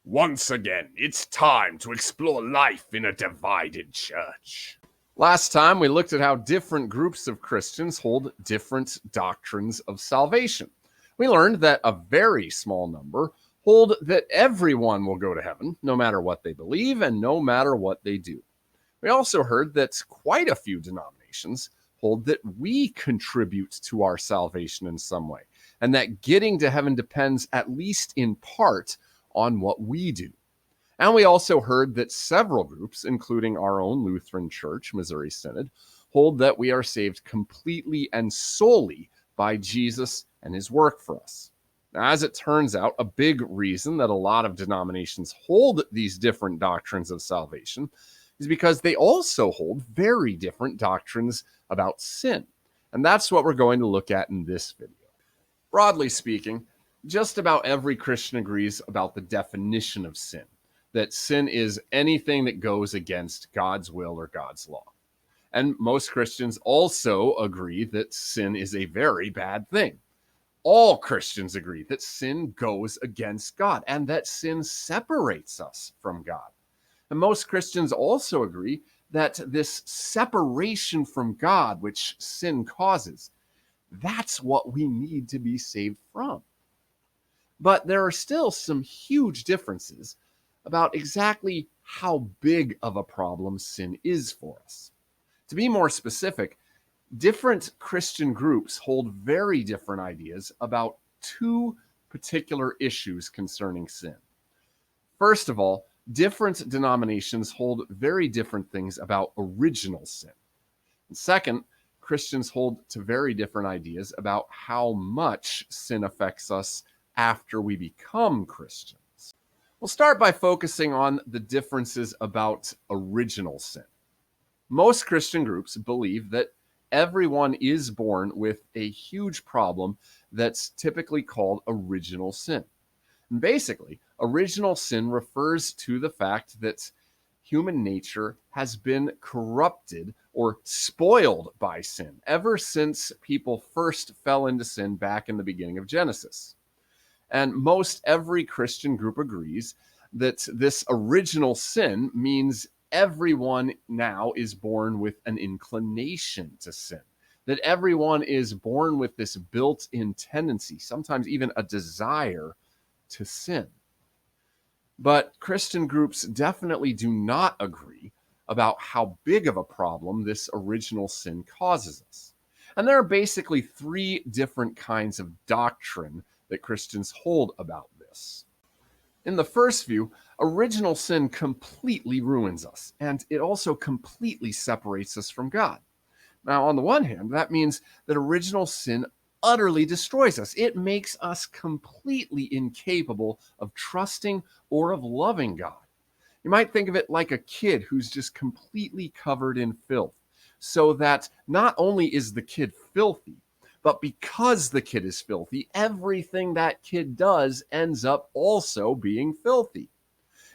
Once again, it's time to explore life in a divided church. Last time, we looked at how different groups of Christians hold different doctrines of salvation. We learned that a very small number hold that everyone will go to heaven, no matter what they believe and no matter what they do. We also heard that quite a few denominations hold that we contribute to our salvation in some way, and that getting to heaven depends, at least in part, on what we do. And we also heard that several groups, including our own Lutheran Church, Missouri Synod, hold that we are saved completely and solely by Jesus and his work for us. Now, as it turns out, a big reason that a lot of denominations hold these different doctrines of salvation is because they also hold very different doctrines about sin. And that's what we're going to look at in this video. Broadly speaking, just about every Christian agrees about the definition of sin, that sin is anything that goes against God's will or God's law. And most Christians also agree that sin is a very bad thing. All Christians agree that sin goes against God and that sin separates us from God. And most Christians also agree that this separation from God, which sin causes, that's what we need to be saved from. But there are still some huge differences about exactly how big of a problem sin is for us. To be more specific, different Christian groups hold very different ideas about two particular issues concerning sin. First of all, different denominations hold very different things about original sin. And second, Christians hold to very different ideas about how much sin affects us after we become Christians. We'll start by focusing on the differences about original sin. Most Christian groups believe that everyone is born with a huge problem that's typically called original sin. And basically, original sin refers to the fact that human nature has been corrupted or spoiled by sin ever since people first fell into sin back in the beginning of Genesis. And most every Christian group agrees that this original sin means everyone now is born with an inclination to sin, that everyone is born with this built-in tendency, sometimes even a desire to sin. But Christian groups definitely do not agree about how big of a problem this original sin causes us. And there are basically three different kinds of doctrine that Christians hold about this. In the first view, original sin completely ruins us, and it also completely separates us from God. Now, on the one hand, that means that original sin utterly destroys us. It makes us completely incapable of trusting or of loving God. You might think of it like a kid who's just completely covered in filth, so that not only is the kid filthy, but because the kid is filthy, everything that kid does ends up also being filthy.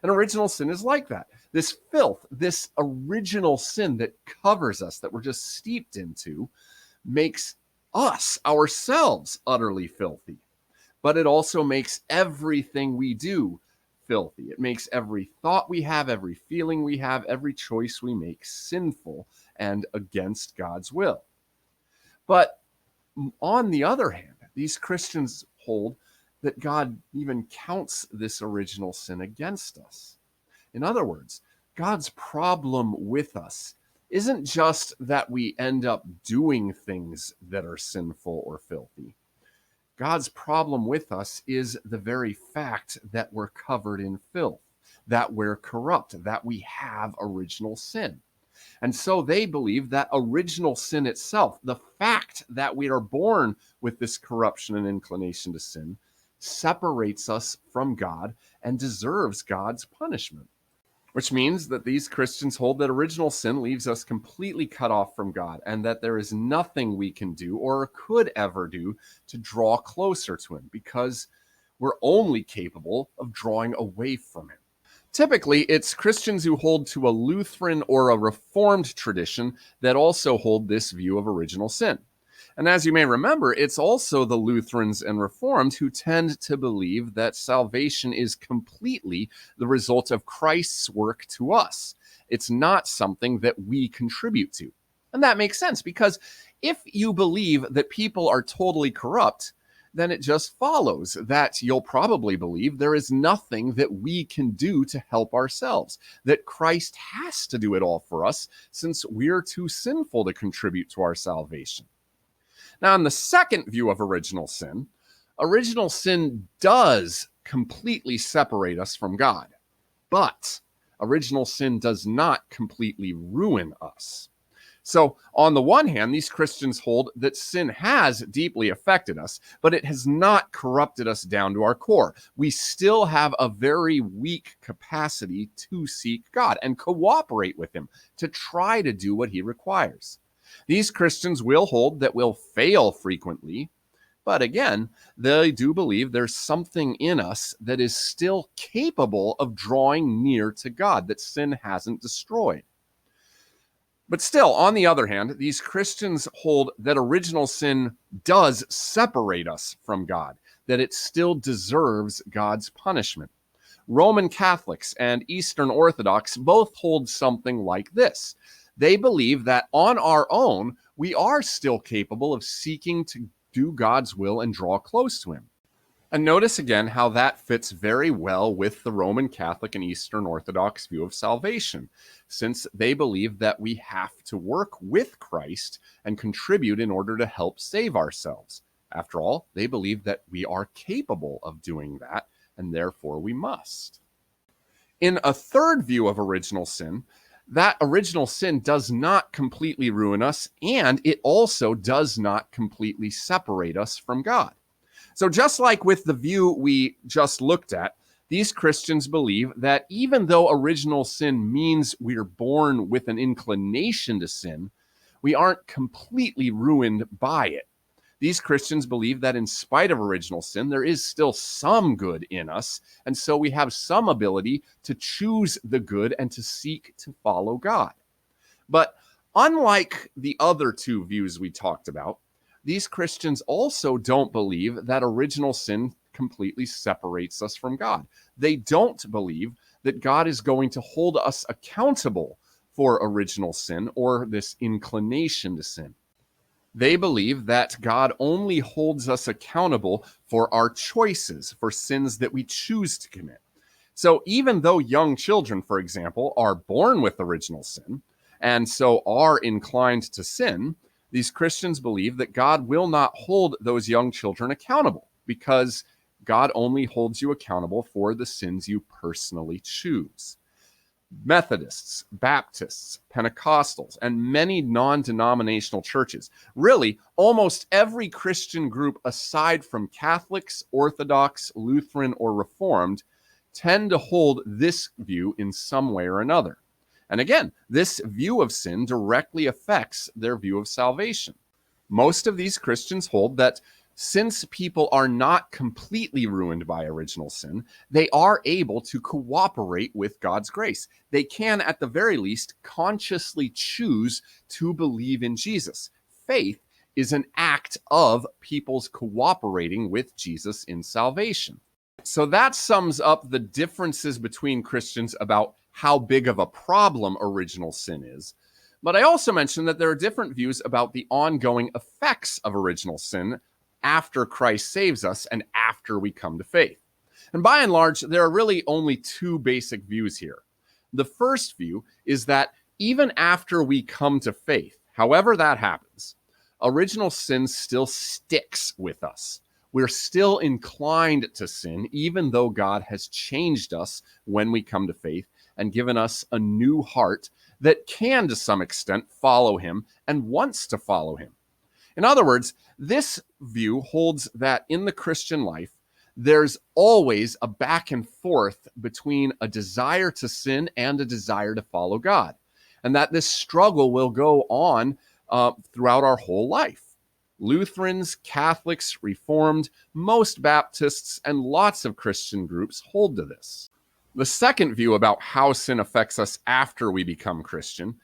And original sin is like that. This filth, this original sin that covers us, that we're just steeped into, makes us, ourselves, utterly filthy. But it also makes everything we do filthy. It makes every thought we have, every feeling we have, every choice we make sinful and against God's will. But on the other hand, these Christians hold that God even counts this original sin against us. In other words, God's problem with us isn't just that we end up doing things that are sinful or filthy. God's problem with us is the very fact that we're covered in filth, that we're corrupt, that we have original sin. And so they believe that original sin itself, the fact that we are born with this corruption and inclination to sin, separates us from God and deserves God's punishment. Which means that these Christians hold that original sin leaves us completely cut off from God, and that there is nothing we can do or could ever do to draw closer to him, because we're only capable of drawing away from him. Typically, it's Christians who hold to a Lutheran or a Reformed tradition that also hold this view of original sin. And as you may remember, it's also the Lutherans and Reformed who tend to believe that salvation is completely the result of Christ's work to us. It's not something that we contribute to. And that makes sense because if you believe that people are totally corrupt, then it just follows that you'll probably believe there is nothing that we can do to help ourselves, that Christ has to do it all for us since we're too sinful to contribute to our salvation. Now, in the second view of original sin does completely separate us from God, but original sin does not completely ruin us. So, on the one hand, these Christians hold that sin has deeply affected us, but it has not corrupted us down to our core. We still have a very weak capacity to seek God and cooperate with Him to try to do what He requires. These Christians will hold that we'll fail frequently, but again, they do believe there's something in us that is still capable of drawing near to God that sin hasn't destroyed. But still, on the other hand, these Christians hold that original sin does separate us from God, that it still deserves God's punishment. Roman Catholics and Eastern Orthodox both hold something like this. They believe that on our own, we are still capable of seeking to do God's will and draw close to Him. And notice again how that fits very well with the Roman Catholic and Eastern Orthodox view of salvation, since they believe that we have to work with Christ and contribute in order to help save ourselves. After all, they believe that we are capable of doing that, and therefore we must. In a third view of original sin, that original sin does not completely ruin us, and it also does not completely separate us from God. So just like with the view we just looked at, these Christians believe that even though original sin means we're born with an inclination to sin, we aren't completely ruined by it. These Christians believe that in spite of original sin, there is still some good in us, and so we have some ability to choose the good and to seek to follow God. But unlike the other two views we talked about, these Christians also don't believe that original sin completely separates us from God. They don't believe that God is going to hold us accountable for original sin or this inclination to sin. They believe that God only holds us accountable for our choices, for sins that we choose to commit. So even though young children, for example, are born with original sin, and so are inclined to sin, these Christians believe that God will not hold those young children accountable because God only holds you accountable for the sins you personally choose. Methodists, Baptists, Pentecostals, and many non-denominational churches, really almost every Christian group aside from Catholics, Orthodox, Lutheran, or Reformed, tend to hold this view in some way or another. And again, this view of sin directly affects their view of salvation. Most of these Christians hold that since people are not completely ruined by original sin, they are able to cooperate with God's grace. They can, at the very least, consciously choose to believe in Jesus. Faith is an act of people's cooperating with Jesus in salvation. So that sums up the differences between Christians about how big of a problem original sin is. But I also mentioned that there are different views about the ongoing effects of original sin after Christ saves us and after we come to faith. And by and large, there are really only two basic views here. The first view is that even after we come to faith, however that happens, original sin still sticks with us. We're still inclined to sin, even though God has changed us when we come to faith and given us a new heart that can, to some extent, follow Him and wants to follow Him. In other words, this view holds that in the Christian life, there's always a back and forth between a desire to sin and a desire to follow God, and that this struggle will go on throughout our whole life. Lutherans, Catholics, Reformed, most Baptists, and lots of Christian groups hold to this. The second view about how sin affects us after we become Christian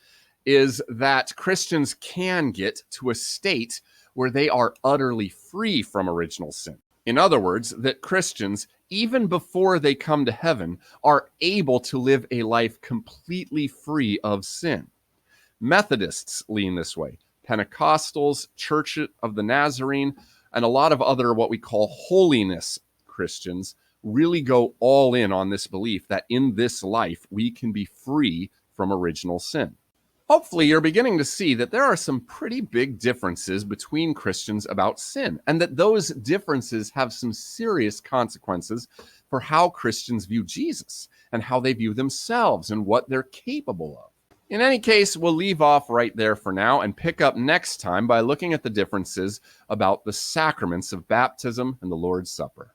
is that Christians can get to a state where they are utterly free from original sin. In other words, that Christians, even before they come to heaven, are able to live a life completely free of sin. Methodists lean this way. Pentecostals, Church of the Nazarene, and a lot of other what we call holiness Christians really go all in on this belief that in this life we can be free from original sin. Hopefully, you're beginning to see that there are some pretty big differences between Christians about sin, and that those differences have some serious consequences for how Christians view Jesus and how they view themselves and what they're capable of. In any case, we'll leave off right there for now and pick up next time by looking at the differences about the sacraments of baptism and the Lord's Supper.